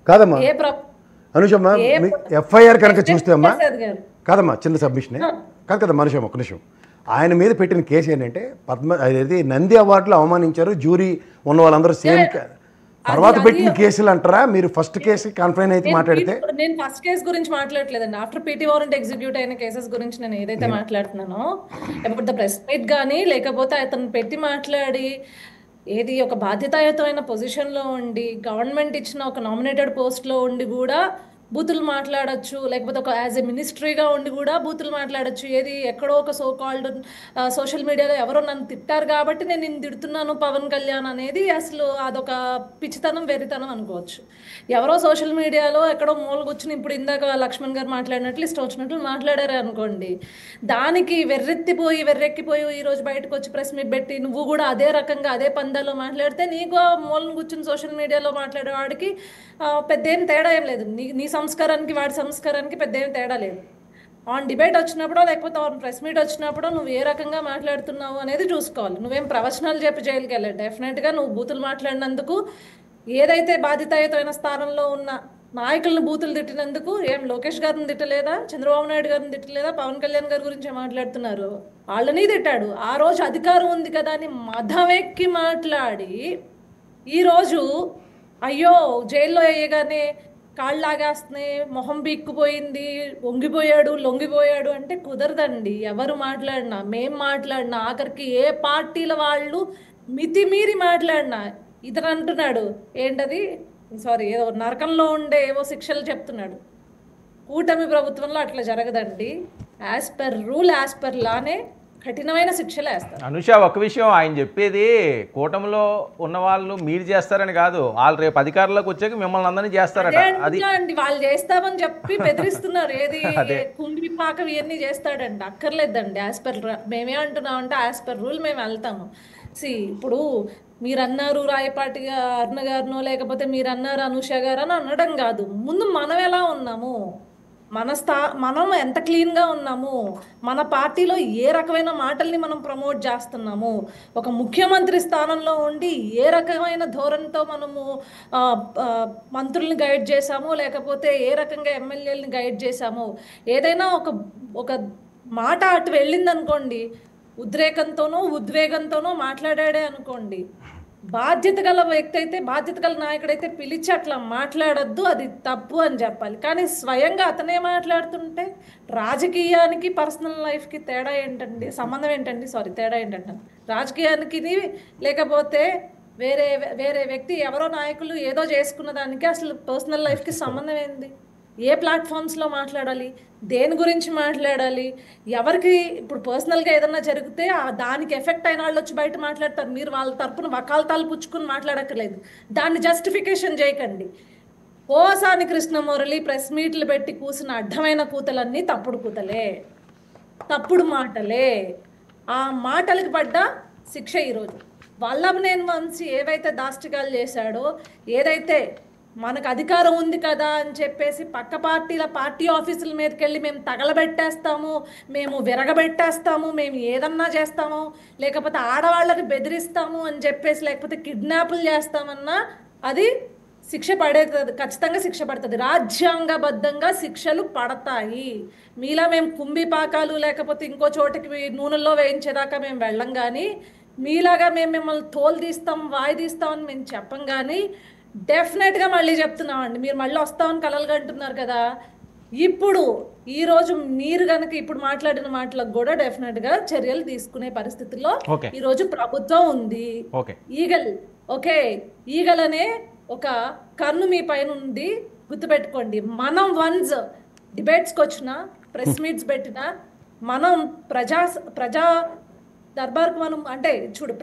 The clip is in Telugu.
కాదమ్మా అనుషమ్మ, ఎఫ్ఐఆర్ కనుక చూస్తే అమ్మా, కాదమ్మా చిన్న సబ్మిషనే కాదు కదా మనుషమ్మ, ఒక నిమిషం. ఆయన మీద పెట్టిన కేసు ఏంటంటే అదేది నంది అవార్డులో అవమానించారు, జ్యూరీ ఉన్న వాళ్ళందరూ సేమ్. తర్వాత పెట్టిన కేసులు అంటారా మీరు? ఫస్ట్ కేసు కన్ఫైన్ అయితే మాట్లాడితే నేను ఫస్ట్ కేసు గురించి మాట్లాడలేదండి. ఆఫ్టర్ పీటీ వారెంట్ ఎగ్జిక్యూట్ అయిన కేసెస్ గురించి నేను ఏదైతే మాట్లాడుతున్నానో, లేకపోతే ప్రెస్ మీట్ కానీ, లేకపోతే అతను పెట్టి మాట్లాడి ఏది ఒక బాధ్యతాయుతమైన పొజిషన్లో ఉండి గవర్నమెంట్ ఇచ్చిన ఒక నామినేటెడ్ పోస్ట్లో ఉండి కూడా బూతులు మాట్లాడచ్చు, లేకపోతే ఒక యాజ్ ఎ మినిస్ట్రీగా ఉండి కూడా బూతులు మాట్లాడచ్చు. ఏది ఎక్కడో ఒక సో కాల్డ్ సోషల్ మీడియాలో ఎవరో నన్ను తిట్టారు కాబట్టి నేను నిన్ను తిడుతున్నాను పవన్ కళ్యాణ్ అనేది అసలు అదొక పిచ్చితనం, వెరితనం అనుకోవచ్చు. ఎవరో సోషల్ మీడియాలో ఎక్కడో మూల కూర్చుని ఇప్పుడు ఇందాక లక్ష్మణ్ గారు మాట్లాడినట్లు ఇష్టం వచ్చినట్లు మాట్లాడారే అనుకోండి, దానికి వెర్రెక్కిపోయి ఈరోజు బయటకు వచ్చి ప్రెస్ మీట్ పెట్టి నువ్వు కూడా అదే రకంగా అదే పందాలో మాట్లాడితే నీకు మూలను కూర్చుని సోషల్ మీడియాలో మాట్లాడేవాడికి పెద్ద ఏం తేడా ఏం లేదు. నీ సంస్కారానికి వాడి సంస్కారానికి పెద్ద ఏం తేడా లేదు. ఆన్ డిబేట్ వచ్చినప్పుడో లేకపోతే ఆన్ ప్రెస్ మీట్ వచ్చినప్పుడో నువ్వు ఏ రకంగా మాట్లాడుతున్నావు అనేది చూసుకోవాలి. నువ్వేం ప్రవచనాలు చెప్పి జైలుకి వెళ్ళాడు. డెఫినెట్గా నువ్వు బూతులు మాట్లాడినందుకు, ఏదైతే బాధితాయుతమైన స్థానంలో ఉన్న నాయకులను బూతులు తిట్టినందుకు ఏం లోకేష్ గారిని తిట్టలేదా, చంద్రబాబు నాయుడు గారిని తిట్టలేదా, పవన్ కళ్యాణ్ గారి గురించి మాట్లాడుతున్నారు? వాళ్ళని తిట్టాడు. ఆ రోజు అధికారం ఉంది కదా అని మదవెక్కి మాట్లాడి ఈరోజు అయ్యో జైల్లో వేయగానే కాళ్ళు లాగేస్తున్నాయి, మొహం బీక్కుపోయింది, వంగిపోయాడు, లొంగిపోయాడు అంటే కుదరదండి. ఎవరు మాట్లాడినా, మేం మాట్లాడినా, ఆఖరికి ఏ పార్టీల వాళ్ళు మితిమీరి మాట్లాడినా, ఇతను అంటున్నాడు ఏంటది ఏదో నరకంలో ఉండే ఏవో శిక్షలు చెప్తున్నాడు. కూటమి ప్రభుత్వంలో అట్లా జరగదండి. As per rule, as per లానే కఠినమైన శిక్షలు వేస్తారు. అనుష, ఒక విషయం ఆయన చెప్పేది, కూటమిలో ఉన్న వాళ్ళు మీరు చేస్తారని కాదు, వాళ్ళు రేపు అధికారంలోకి వచ్చాక మిమ్మల్ని అందరినీ చేస్తారట. అది అండి, వాళ్ళు చేస్తామని చెప్పి బెదిరిస్తున్నారు. ఏది కుంభి పాకం ఇవన్నీ చేస్తాడండి, అక్కర్లేదండి. యాజ్ పర్ మేమే అంటున్నాం అంటే యాజ్ పర్ రూల్ మేము వెళ్తాము. ఇప్పుడు మీరు అన్నారు రాయపాటి అరుణ గారినో, లేకపోతే మీరు అన్నారు అనుష గారు అని అనడం కాదు. ముందు మనం ఎలా ఉన్నాము, మనం ఎంత క్లీన్గా ఉన్నాము, మన పార్టీలో ఏ రకమైన మాటల్ని మనం ప్రమోట్ చేస్తున్నాము, ఒక ముఖ్యమంత్రి స్థానంలో ఉండి ఏ రకమైన ధోరణితో మనము మంత్రుల్ని గైడ్ చేశాము, లేకపోతే ఏ రకంగా ఎమ్మెల్యేలని గైడ్ చేశాము. ఏదైనా ఒక మాట అటు వెళ్ళింది అనుకోండి, ఉద్రేకంతోనో ఉద్వేగంతోనో మాట్లాడాడే అనుకోండి, బాధ్యత గల వ్యక్తి అయితే, బాధ్యత గల నాయకుడైతే పిలిచి అట్లా మాట్లాడద్దు, అది తప్పు అని చెప్పాలి. కానీ స్వయంగా అతనే మాట్లాడుతుంటే రాజకీయానికి పర్సనల్ లైఫ్కి తేడా ఏంటండి, సంబంధం ఏంటండి? తేడా ఏంటంటే రాజకీయానికి లేకపోతే వేరే వ్యక్తి ఎవరో నాయకులు ఏదో చేసుకున్న దానికి అసలు పర్సనల్ లైఫ్కి సంబంధం ఏంది? ఏ ప్లాట్ఫామ్స్లో మాట్లాడాలి, దేని గురించి మాట్లాడాలి, ఎవరికి ఇప్పుడు పర్సనల్గా ఏదన్నా జరిగితే దానికి ఎఫెక్ట్ అయిన వాళ్ళు వచ్చి బయట మాట్లాడతారు. మీరు వాళ్ళ తరపున వకాల్తాలు పుచ్చుకుని మాట్లాడక్కర్లేదు. దాన్ని జస్టిఫికేషన్ చేయకండి. పోసాని కృష్ణమురళి ప్రెస్ మీట్లు పెట్టి కూసిన అడ్డమైన కూతలన్నీ తప్పుడు కూతలే, తప్పుడు మాటలే. ఆ మాటలకు పడ్డ శిక్ష ఈరోజు వల్లభనేని వంశీ ఏవైతే దాష్టికాలు చేశాడో, ఏదైతే మనకు అధికారం ఉంది కదా అని చెప్పేసి పక్క పార్టీ ఆఫీసుల మీదకి వెళ్ళి మేము తగలబెట్టేస్తాము, మేము విరగబెట్టేస్తాము, మేము ఏదన్నా చేస్తాము, లేకపోతే ఆడవాళ్ళని బెదిరిస్తాము అని చెప్పేసి, లేకపోతే కిడ్నాపులు చేస్తామన్నా అది శిక్ష పడేది, ఖచ్చితంగా శిక్ష పడుతుంది. రాజ్యాంగబద్ధంగా శిక్షలు పడతాయి. మీలా మేము కుంభిపాకాలు లేకపోతే ఇంకో చోటికి నూనెల్లో వేయించేదాకా మేము వెళ్ళం, కానీ మీలాగా మేము మిమ్మల్ని తోలు తీస్తాం, వాయి తీస్తామని మేము చెప్పం. కానీ డెఫినెట్గా మళ్ళీ చెప్తున్నామండి, మీరు మళ్ళీ వస్తామని కలలుగా అంటున్నారు కదా, ఇప్పుడు ఈరోజు మీరు కనుక ఇప్పుడు మాట్లాడిన మాటలకు కూడా డెఫినెట్గా చర్యలు తీసుకునే పరిస్థితుల్లో ఈరోజు ప్రభుత్వం ఉంది. ఈగల్ అనే ఒక కన్ను మీ పైన ఉంది, గుర్తుపెట్టుకోండి. మనం వన్స్ డిబేట్స్కి వచ్చినా, ప్రెస్ మీట్స్ పెట్టినా, మనం ప్రజా దర్బార్కు మనం అంటే చూడు